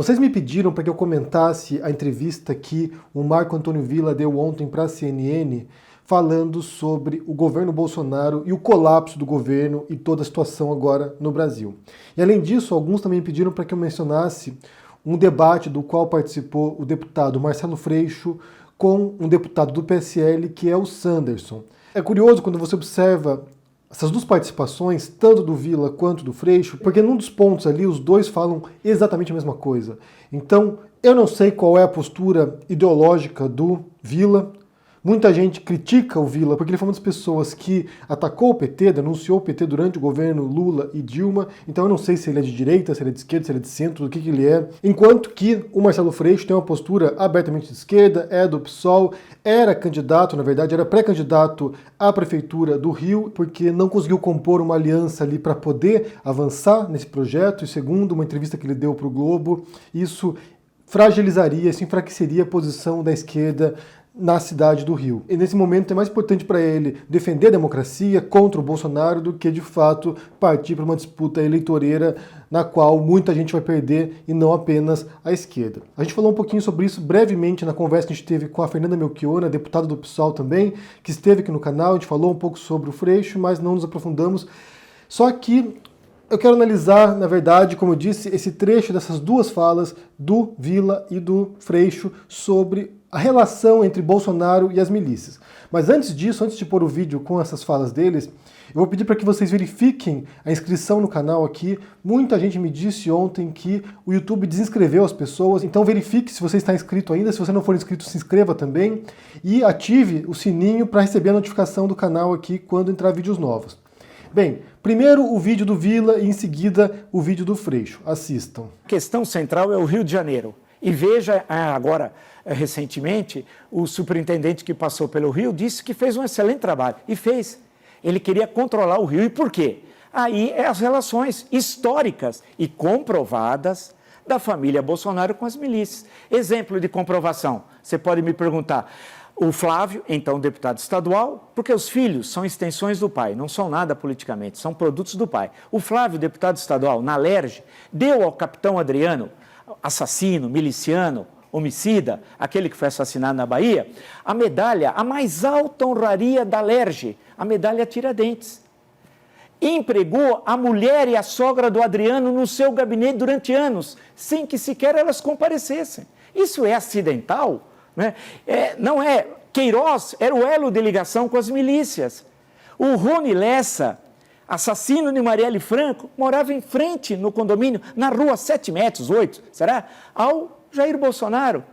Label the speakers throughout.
Speaker 1: Vocês me pediram para que eu comentasse a entrevista que o Marco Antônio Villa deu ontem para a CNN, falando sobre o governo Bolsonaro e o colapso do governo e toda a situação agora no Brasil. E além disso, alguns também pediram para que eu mencionasse um debate do qual participou o deputado Marcelo Freixo com um deputado do PSL, que é o Sanderson. É curioso quando você observa essas duas participações, tanto do Villa quanto do Freixo, porque num dos pontos ali os dois falam exatamente a mesma coisa. Então, eu não sei qual é a postura ideológica do Villa. Muita gente critica o Villa porque ele foi uma das pessoas que atacou o PT, denunciou o PT durante o governo Lula e Dilma, então eu não sei se ele é de direita, se ele é de esquerda, se ele é de centro, do que ele é. Enquanto que o Marcelo Freixo tem uma postura abertamente de esquerda, é do PSOL, era candidato, na verdade, era pré-candidato à prefeitura do Rio, porque não conseguiu compor uma aliança ali para poder avançar nesse projeto, e segundo uma entrevista que ele deu para o Globo, isso fragilizaria, isso enfraqueceria a posição da esquerda na cidade do Rio. E nesse momento é mais importante para ele defender a democracia contra o Bolsonaro do que, de fato, partir para uma disputa eleitoreira na qual muita gente vai perder e não apenas a esquerda. A gente falou um pouquinho sobre isso brevemente na conversa que a gente teve com a Fernanda Melchiona, deputada do PSOL também, que esteve aqui no canal. A gente falou um pouco sobre o Freixo, mas não nos aprofundamos. Só que eu quero analisar, na verdade, como eu disse, esse trecho dessas duas falas do Villa e do Freixo sobre a relação entre Bolsonaro e as milícias. Mas antes disso, antes de pôr o vídeo com essas falas deles, eu vou pedir para que vocês verifiquem a inscrição no canal aqui. Muita gente me disse ontem que o YouTube desinscreveu as pessoas, então verifique se você está inscrito ainda. Se você não for inscrito, se inscreva também e ative o sininho para receber a notificação do canal aqui quando entrar vídeos novos. Bem, primeiro o vídeo do Villa e em seguida o vídeo do Freixo. Assistam.
Speaker 2: A questão central é o Rio de Janeiro. E veja agora, recentemente, o superintendente que passou pelo Rio disse que fez um excelente trabalho. E fez. Ele queria controlar o Rio. E por quê? Aí é as relações históricas e comprovadas da família Bolsonaro com as milícias. Exemplo de comprovação. Você pode me perguntar, o Flávio, então deputado estadual, porque os filhos são extensões do pai, não são nada politicamente, são produtos do pai. O Flávio, deputado estadual, na LERJ, deu ao capitão Adriano, assassino, miliciano, homicida, aquele que foi assassinado na Bahia, a medalha, a mais alta honraria da LERJ, a medalha Tiradentes. Empregou a mulher e a sogra do Adriano no seu gabinete durante anos, sem que sequer elas comparecessem. Isso é acidental? Né? Não é. Queiroz era o elo de ligação com as milícias. O Rony Lessa, assassino de Marielle Franco, morava em frente no condomínio, na rua 7 metros, 8, será? Ao Jair Bolsonaro.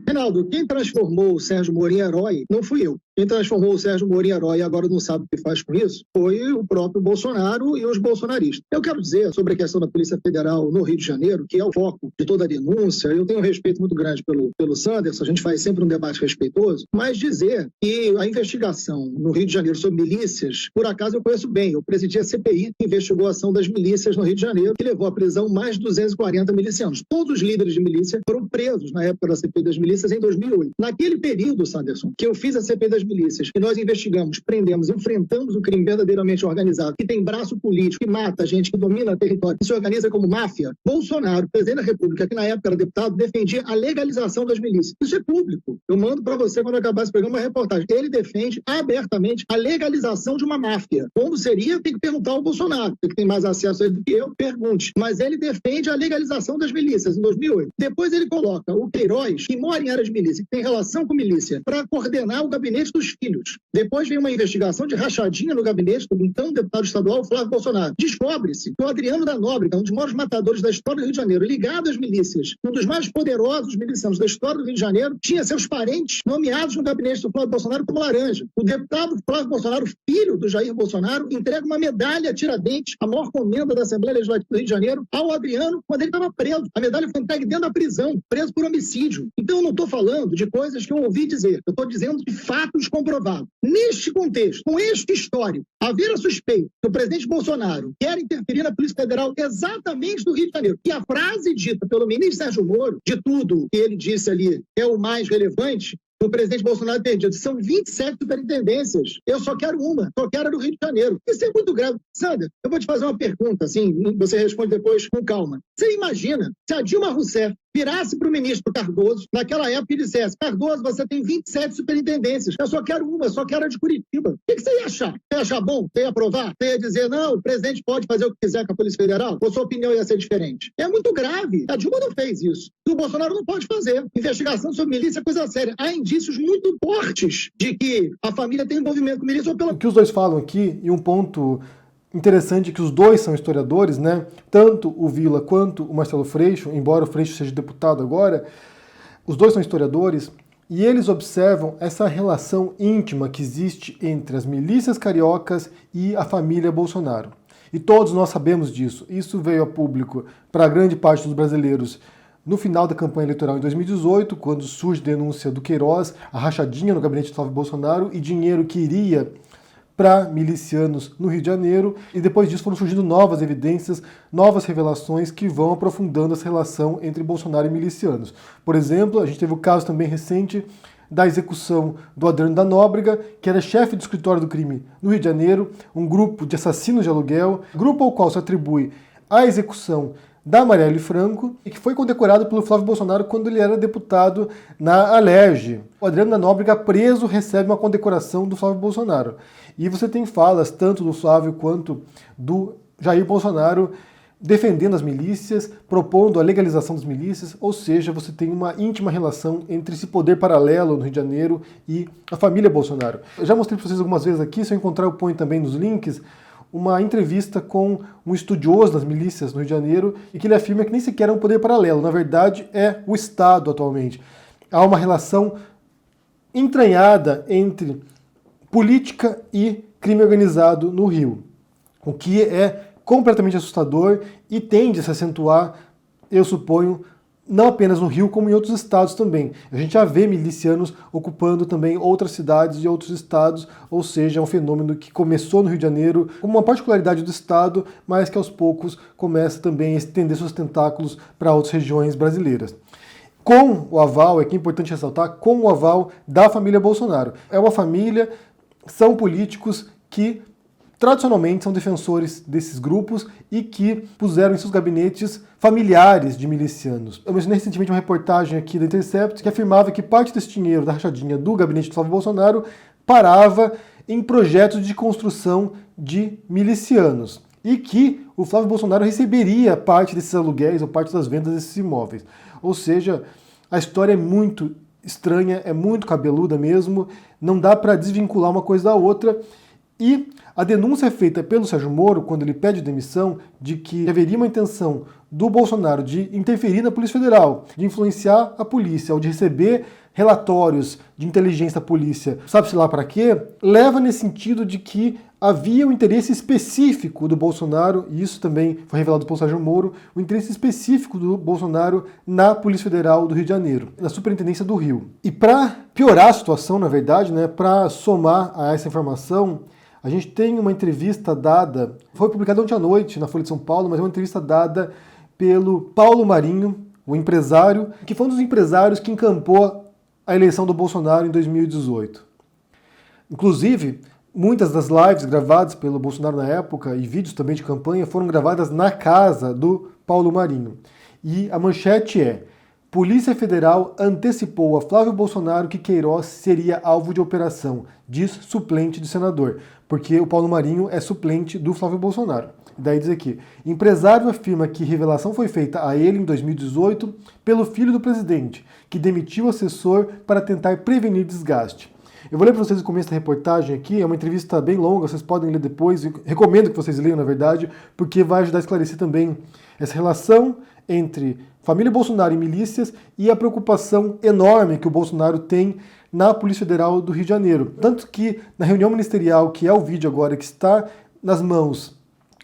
Speaker 3: Reinaldo, quem transformou o Sérgio Moro em herói não fui eu. Quem transformou o Sérgio Moro em herói e agora não sabe o que faz com isso foi o próprio Bolsonaro e os bolsonaristas. Eu quero dizer sobre a questão da Polícia Federal no Rio de Janeiro, que é o foco de toda a denúncia. Eu tenho um respeito muito grande pelo Sanderson, a gente faz sempre um debate respeitoso, mas dizer que a investigação no Rio de Janeiro sobre milícias, por acaso eu conheço bem. Eu presidi a CPI que investigou a ação das milícias no Rio de Janeiro, que levou à prisão mais de 240 milicianos. Todos os líderes de milícia foram presos na época da CPI das milícias em 2008. Naquele período, Sanderson, que eu fiz a CPI das milícias, que nós investigamos, prendemos, enfrentamos o crime verdadeiramente organizado, que tem braço político, que mata gente, que domina território, que se organiza como máfia, Bolsonaro, presidente da República, que na época era deputado, defendia a legalização das milícias. Isso é público. Eu mando para você, quando acabar esse programa, uma reportagem. Ele defende abertamente a legalização de uma máfia. Como seria? Tem que perguntar ao Bolsonaro, que tem mais acesso a ele do que eu, pergunte. Mas ele defende a legalização das milícias em 2008. Depois ele coloca o Queiroz, que mora em área de milícia, que tem relação com milícia, para coordenar o gabinete dos filhos. Depois vem uma investigação de rachadinha no gabinete do então deputado estadual Flávio Bolsonaro. Descobre-se que o Adriano da Nóbrega, um dos maiores matadores da história do Rio de Janeiro, ligado às milícias, um dos mais poderosos milicianos da história do Rio de Janeiro, tinha seus parentes nomeados no gabinete do Flávio Bolsonaro como laranja. O deputado Flávio Bolsonaro, filho do Jair Bolsonaro, entrega uma medalha Tiradentes, a maior comenda da Assembleia Legislativa do Rio de Janeiro, ao Adriano quando ele estava preso. A medalha foi entregue dentro da prisão, preso por homicídio. Então eu não estou falando de coisas que eu ouvi dizer, eu estou dizendo de fatos comprovados. Neste contexto, com este histórico, haver a suspeita que o presidente Bolsonaro quer interferir na Polícia Federal exatamente do Rio de Janeiro, e a frase dita pelo ministro Sérgio Moro, de tudo que ele disse ali, é o mais relevante, o presidente Bolsonaro tem dito, são 27 superintendências, eu só quero uma, só quero a do Rio de Janeiro. Isso é muito grave. Sandra, eu vou te fazer uma pergunta, assim, você responde depois com calma. Você imagina se a Dilma Rousseff virasse para o ministro Cardoso, naquela época, e dissesse: Cardoso, você tem 27 superintendências, eu só quero uma, eu só quero a de Curitiba. O que você ia achar? Você ia achar bom? Você ia aprovar? Você ia dizer: não, o presidente pode fazer o que quiser com a Polícia Federal? Ou sua opinião ia ser diferente? É muito grave. A Dilma não fez isso. E o Bolsonaro não pode fazer. Investigação sobre milícia é coisa séria. Há indícios muito fortes de que a família tem envolvimento com milícia ou pela...
Speaker 1: O que os dois falam aqui, e um ponto interessante é que os dois são historiadores, né? Tanto o Vila quanto o Marcelo Freixo, embora o Freixo seja deputado agora, os dois são historiadores e eles observam essa relação íntima que existe entre as milícias cariocas e a família Bolsonaro. E todos nós sabemos disso. Isso veio a público para a grande parte dos brasileiros no final da campanha eleitoral em 2018, quando surge a denúncia do Queiroz, a rachadinha no gabinete de Flávio Bolsonaro e dinheiro que iria para milicianos no Rio de Janeiro, e depois disso foram surgindo novas evidências, novas revelações que vão aprofundando essa relação entre Bolsonaro e milicianos. Por exemplo, a gente teve o caso também recente da execução do Adriano da Nóbrega, que era chefe do escritório do crime no Rio de Janeiro, um grupo de assassinos de aluguel, grupo ao qual se atribui a execução da Marielle Franco, e que foi condecorado pelo Flávio Bolsonaro quando ele era deputado na Alerj. O Adriano da Nóbrega, preso, recebe uma condecoração do Flávio Bolsonaro. E você tem falas, tanto do Flávio quanto do Jair Bolsonaro, defendendo as milícias, propondo a legalização das milícias, ou seja, você tem uma íntima relação entre esse poder paralelo no Rio de Janeiro e a família Bolsonaro. Eu já mostrei para vocês algumas vezes aqui, se eu encontrar eu ponho também nos links, uma entrevista com um estudioso das milícias no Rio de Janeiro, e que ele afirma que nem sequer é um poder paralelo, na verdade é o Estado atualmente. Há uma relação entranhada entre política e crime organizado no Rio, o que é completamente assustador e tende a se acentuar, eu suponho, não apenas no Rio, como em outros estados também. A gente já vê milicianos ocupando também outras cidades e outros estados, ou seja, é um fenômeno que começou no Rio de Janeiro como uma particularidade do estado, mas que aos poucos começa também a estender seus tentáculos para outras regiões brasileiras. Com o aval, é que é importante ressaltar, com o aval da família Bolsonaro. É uma família, são políticos que tradicionalmente são defensores desses grupos e que puseram em seus gabinetes familiares de milicianos. Eu mencionei recentemente uma reportagem aqui da Intercept que afirmava que parte desse dinheiro da rachadinha do gabinete de Flávio Bolsonaro parava em projetos de construção de milicianos e que o Flávio Bolsonaro receberia parte desses aluguéis ou parte das vendas desses imóveis. Ou seja, a história é muito estranha, é muito cabeluda mesmo, não dá para desvincular uma coisa da outra. E a denúncia é feita pelo Sérgio Moro, quando ele pede demissão, de que haveria uma intenção do Bolsonaro de interferir na Polícia Federal, de influenciar a polícia, ou de receber relatórios de inteligência da polícia, sabe-se lá para quê, leva nesse sentido de que havia um interesse específico do Bolsonaro, e isso também foi revelado pelo Sérgio Moro, o interesse específico do Bolsonaro na Polícia Federal do Rio de Janeiro, na Superintendência do Rio. E para piorar a situação, na verdade, né, para somar a essa informação, a gente tem uma entrevista dada, foi publicada ontem à noite na Folha de São Paulo, mas é uma entrevista dada pelo Paulo Marinho, o empresário, que foi um dos empresários que encampou a eleição do Bolsonaro em 2018. Inclusive, muitas das lives gravadas pelo Bolsonaro na época e vídeos também de campanha foram gravadas na casa do Paulo Marinho. E a manchete é: Polícia Federal antecipou a Flávio Bolsonaro que Queiroz seria alvo de operação, diz suplente de senador, porque o Paulo Marinho é suplente do Flávio Bolsonaro. Daí diz aqui: empresário afirma que revelação foi feita a ele em 2018 pelo filho do presidente, que demitiu o assessor para tentar prevenir desgaste. Eu vou ler para vocês o começo da reportagem aqui, é uma entrevista bem longa, vocês podem ler depois, recomendo que vocês leiam, na verdade, porque vai ajudar a esclarecer também essa relação entre família Bolsonaro e milícias e a preocupação enorme que o Bolsonaro tem na Polícia Federal do Rio de Janeiro. Tanto que na reunião ministerial, que é o vídeo agora, que está nas mãos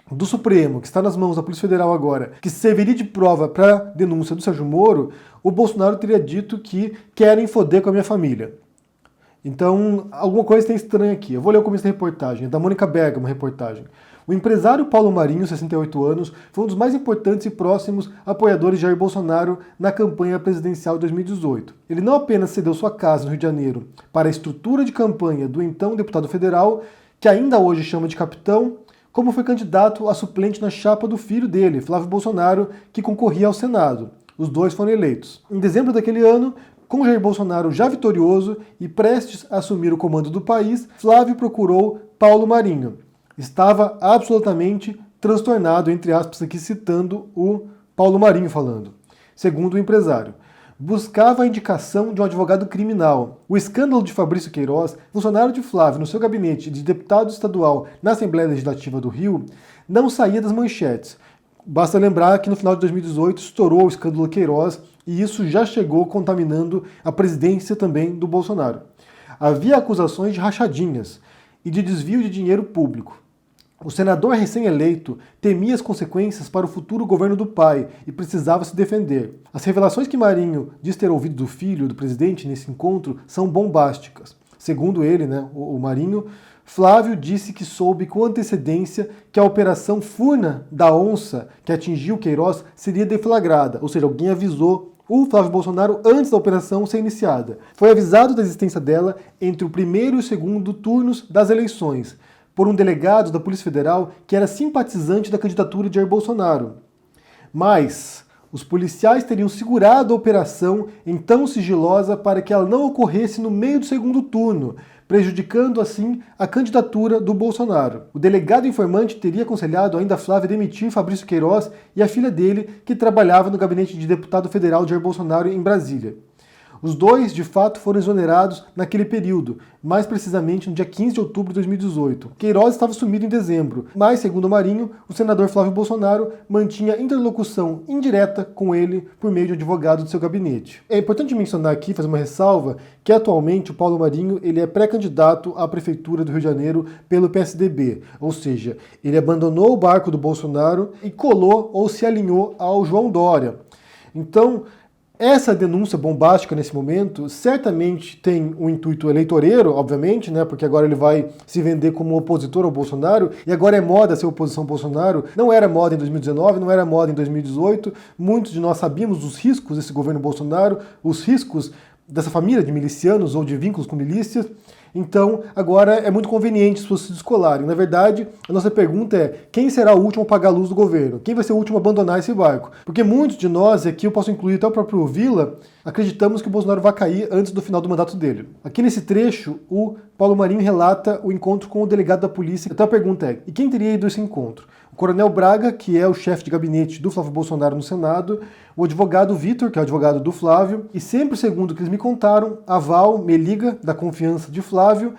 Speaker 1: do Supremo, que está nas mãos da Polícia Federal agora, que serviria de prova para a denúncia do Sérgio Moro, o Bolsonaro teria dito que querem foder com a minha família. Então, alguma coisa tem estranha aqui. Eu vou ler o começo da reportagem, é da Mônica Berga, uma reportagem. O empresário Paulo Marinho, 68 anos, foi um dos mais importantes e próximos apoiadores de Jair Bolsonaro na campanha presidencial de 2018. Ele não apenas cedeu sua casa no Rio de Janeiro para a estrutura de campanha do então deputado federal, que ainda hoje chama de capitão, como foi candidato a suplente na chapa do filho dele, Flávio Bolsonaro, que concorria ao Senado. Os dois foram eleitos. Em dezembro daquele ano, com Jair Bolsonaro já vitorioso e prestes a assumir o comando do país, Flávio procurou Paulo Marinho. Estava absolutamente transtornado, entre aspas, aqui citando o Paulo Marinho falando. Segundo o empresário, buscava a indicação de um advogado criminal. O escândalo de Fabrício Queiroz, funcionário de Flávio no seu gabinete de deputado estadual na Assembleia Legislativa do Rio, não saía das manchetes. Basta lembrar que no final de 2018 estourou o escândalo Queiroz e isso já chegou contaminando a presidência também do Bolsonaro. Havia acusações de rachadinhas e de desvio de dinheiro público. O senador recém-eleito temia as consequências para o futuro governo do pai e precisava se defender. As revelações que Marinho diz ter ouvido do filho do presidente nesse encontro são bombásticas. Segundo ele, o Marinho, Flávio disse que soube com antecedência que a operação Furna da Onça, que atingiu Queiroz, seria deflagrada, ou seja, alguém avisou o Flávio Bolsonaro antes da operação ser iniciada. Foi avisado da existência dela entre o primeiro e o segundo turnos das eleições, por um delegado da Polícia Federal que era simpatizante da candidatura de Jair Bolsonaro. Mas os policiais teriam segurado a operação então sigilosa para que ela não ocorresse no meio do segundo turno, prejudicando assim a candidatura do Bolsonaro. O delegado informante teria aconselhado ainda a Flávia demitir Fabrício Queiroz e a filha dele, que trabalhava no gabinete de deputado federal de Jair Bolsonaro em Brasília. Os dois, de fato, foram exonerados naquele período, mais precisamente no dia 15 de outubro de 2018. Queiroz estava sumido em dezembro, mas, segundo Marinho, o senador Flávio Bolsonaro mantinha interlocução indireta com ele por meio de advogado do seu gabinete. É importante mencionar aqui, fazer uma ressalva, que atualmente o Paulo Marinho ele é pré-candidato à Prefeitura do Rio de Janeiro pelo PSDB, ou seja, ele abandonou o barco do Bolsonaro e colou ou se alinhou ao João Dória. Então, essa denúncia bombástica nesse momento certamente tem um intuito eleitoreiro, obviamente, porque agora ele vai se vender como opositor ao Bolsonaro, e agora é moda ser oposição ao Bolsonaro. Não era moda em 2019, não era moda em 2018. Muitos de nós sabíamos os riscos desse governo Bolsonaro, os riscos dessa família de milicianos ou de vínculos com milícias. Então, agora é muito conveniente as pessoas se descolarem. Na verdade, a nossa pergunta é: quem será o último a pagar a luz do governo? Quem vai ser o último a abandonar esse barco? Porque muitos de nós, e aqui eu posso incluir até o próprio Vila, acreditamos que o Bolsonaro vai cair antes do final do mandato dele. Aqui nesse trecho, o Paulo Marinho relata o encontro com o delegado da polícia. Então a pergunta é: e quem teria ido a esse encontro? O Coronel Braga, que é o chefe de gabinete do Flávio Bolsonaro no Senado, o advogado Vitor, que é o advogado do Flávio, e sempre segundo o que eles me contaram, a Val Meliga, da confiança de Flávio,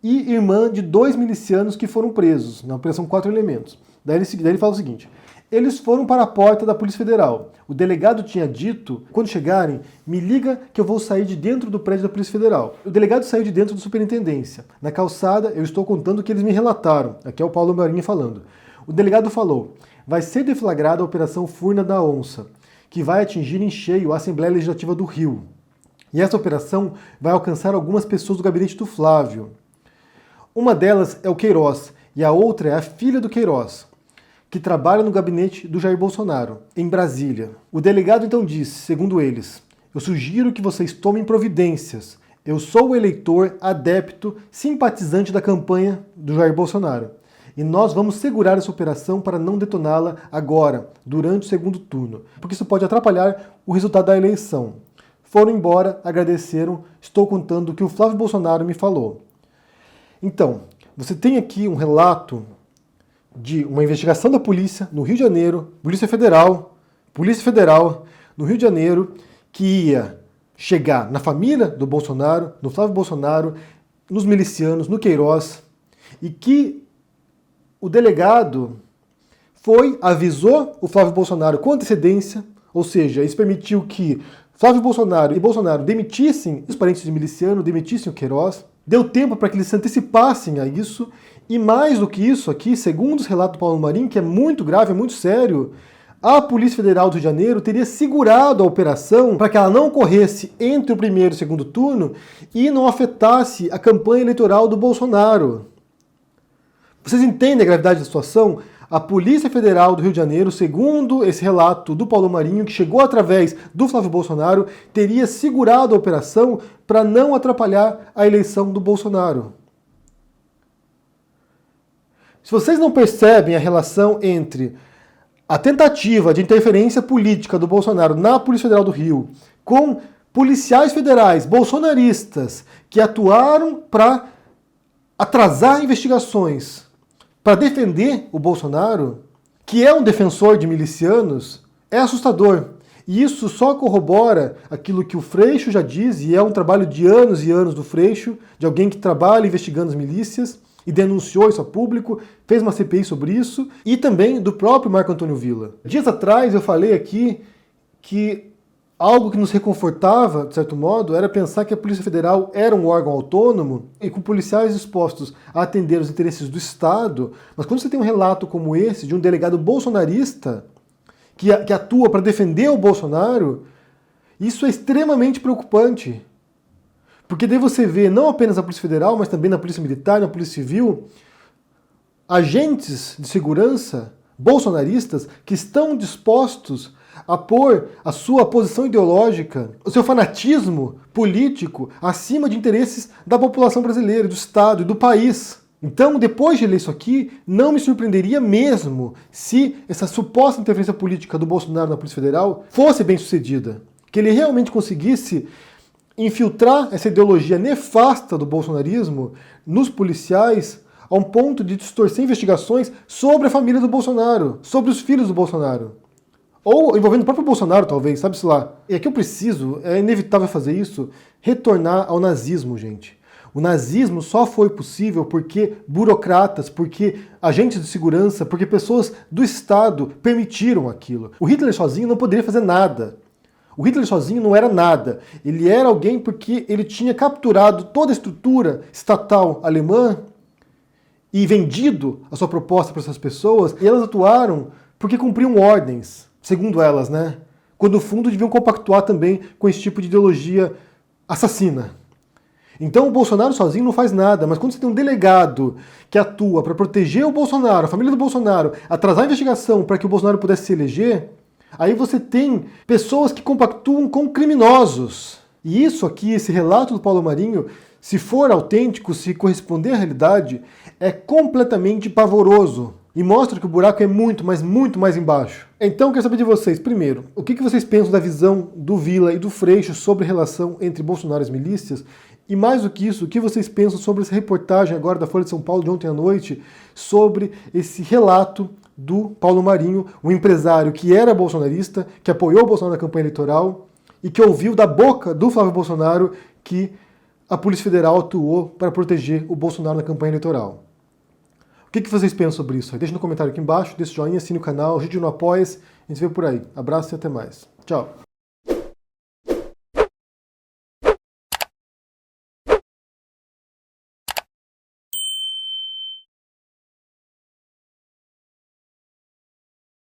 Speaker 1: e irmã de 2 milicianos que foram presos na Operação 4 Elementos. Daí ele fala o seguinte: eles foram para a porta da Polícia Federal. O delegado tinha dito, quando chegarem, me liga que eu vou sair de dentro do prédio da Polícia Federal. O delegado saiu de dentro da superintendência. Na calçada, eu estou contando o que eles me relataram. Aqui é o Paulo Marinho falando. O delegado falou: vai ser deflagrada a Operação Furna da Onça, que vai atingir em cheio a Assembleia Legislativa do Rio. E essa operação vai alcançar algumas pessoas do gabinete do Flávio. Uma delas é o Queiroz, e a outra é a filha do Queiroz, que trabalha no gabinete do Jair Bolsonaro, em Brasília. O delegado então disse, segundo eles: eu sugiro que vocês tomem providências. Eu sou o eleitor, adepto, simpatizante da campanha do Jair Bolsonaro. E nós vamos segurar essa operação para não detoná-la agora, durante o segundo turno, porque isso pode atrapalhar o resultado da eleição. Foram embora, agradeceram, estou contando o que o Flávio Bolsonaro me falou. Então, você tem aqui um relato de uma investigação da polícia no Rio de Janeiro, Polícia Federal, no Rio de Janeiro, que ia chegar na família do Bolsonaro, no Flávio Bolsonaro, nos milicianos, no Queiroz, e que o delegado avisou o Flávio Bolsonaro com antecedência, ou seja, isso permitiu que Flávio Bolsonaro e Bolsonaro demitissem os parentes de miliciano, demitissem o Queiroz, deu tempo para que eles se antecipassem a isso, e mais do que isso aqui, segundo os relatos do Paulo Marinho, que é muito grave, é muito sério, a Polícia Federal do Rio de Janeiro teria segurado a operação para que ela não ocorresse entre o primeiro e o segundo turno e não afetasse a campanha eleitoral do Bolsonaro. Vocês entendem a gravidade da situação? A Polícia Federal do Rio de Janeiro, segundo esse relato do Paulo Marinho, que chegou através do Flávio Bolsonaro, teria segurado a operação para não atrapalhar a eleição do Bolsonaro. Se vocês não percebem a relação entre a tentativa de interferência política do Bolsonaro na Polícia Federal do Rio, com policiais federais bolsonaristas que atuaram para atrasar investigações, para defender o Bolsonaro, que é um defensor de milicianos, é assustador. E isso só corrobora aquilo que o Freixo já diz, e é um trabalho de anos e anos do Freixo, de alguém que trabalha investigando as milícias e denunciou isso a público, fez uma CPI sobre isso, e também do próprio Marco Antônio Villa. Dias atrás eu falei aqui que algo que nos reconfortava, de certo modo, era pensar que a Polícia Federal era um órgão autônomo e com policiais dispostos a atender os interesses do Estado, mas quando você tem um relato como esse, de um delegado bolsonarista que atua para defender o Bolsonaro, isso é extremamente preocupante. Porque daí você vê, não apenas na Polícia Federal, mas também na Polícia Militar, na Polícia Civil, agentes de segurança bolsonaristas que estão dispostos a pôr a sua posição ideológica, o seu fanatismo político acima de interesses da população brasileira, do Estado e do país. Então, depois de ler isso aqui, não me surpreenderia mesmo se essa suposta interferência política do Bolsonaro na Polícia Federal fosse bem sucedida. Que ele realmente conseguisse infiltrar essa ideologia nefasta do bolsonarismo nos policiais a um ponto de distorcer investigações sobre a família do Bolsonaro, sobre os filhos do Bolsonaro. Ou envolvendo o próprio Bolsonaro, talvez, sabe-se lá. E aqui eu preciso, é inevitável fazer isso, retornar ao nazismo, gente. O nazismo só foi possível porque burocratas, porque agentes de segurança, porque pessoas do Estado permitiram aquilo. O Hitler sozinho não poderia fazer nada. O Hitler sozinho não era nada. Ele era alguém porque ele tinha capturado toda a estrutura estatal alemã e vendido a sua proposta para essas pessoas, e elas atuaram porque cumpriam ordens, segundo elas, né? Quando no fundo deviam compactuar também com esse tipo de ideologia assassina. Então o Bolsonaro sozinho não faz nada, mas quando você tem um delegado que atua para proteger o Bolsonaro, a família do Bolsonaro, atrasar a investigação para que o Bolsonaro pudesse se eleger, aí você tem pessoas que compactuam com criminosos. E isso aqui, esse relato do Paulo Marinho, se for autêntico, se corresponder à realidade, é completamente pavoroso. E mostra que o buraco é muito, mas muito mais embaixo. Então, eu quero saber de vocês, primeiro, o que vocês pensam da visão do Villa e do Freixo sobre a relação entre Bolsonaro e as milícias? E mais do que isso, o que vocês pensam sobre essa reportagem agora da Folha de São Paulo de ontem à noite, sobre esse relato do Paulo Marinho, um empresário que era bolsonarista, que apoiou o Bolsonaro na campanha eleitoral e que ouviu da boca do Flávio Bolsonaro que a Polícia Federal atuou para proteger o Bolsonaro na campanha eleitoral. O que vocês pensam sobre isso? Deixa no comentário aqui embaixo, deixa o joinha, assine o canal, ajude no Apoia-se, a gente se vê por aí. Abraço e até mais. Tchau!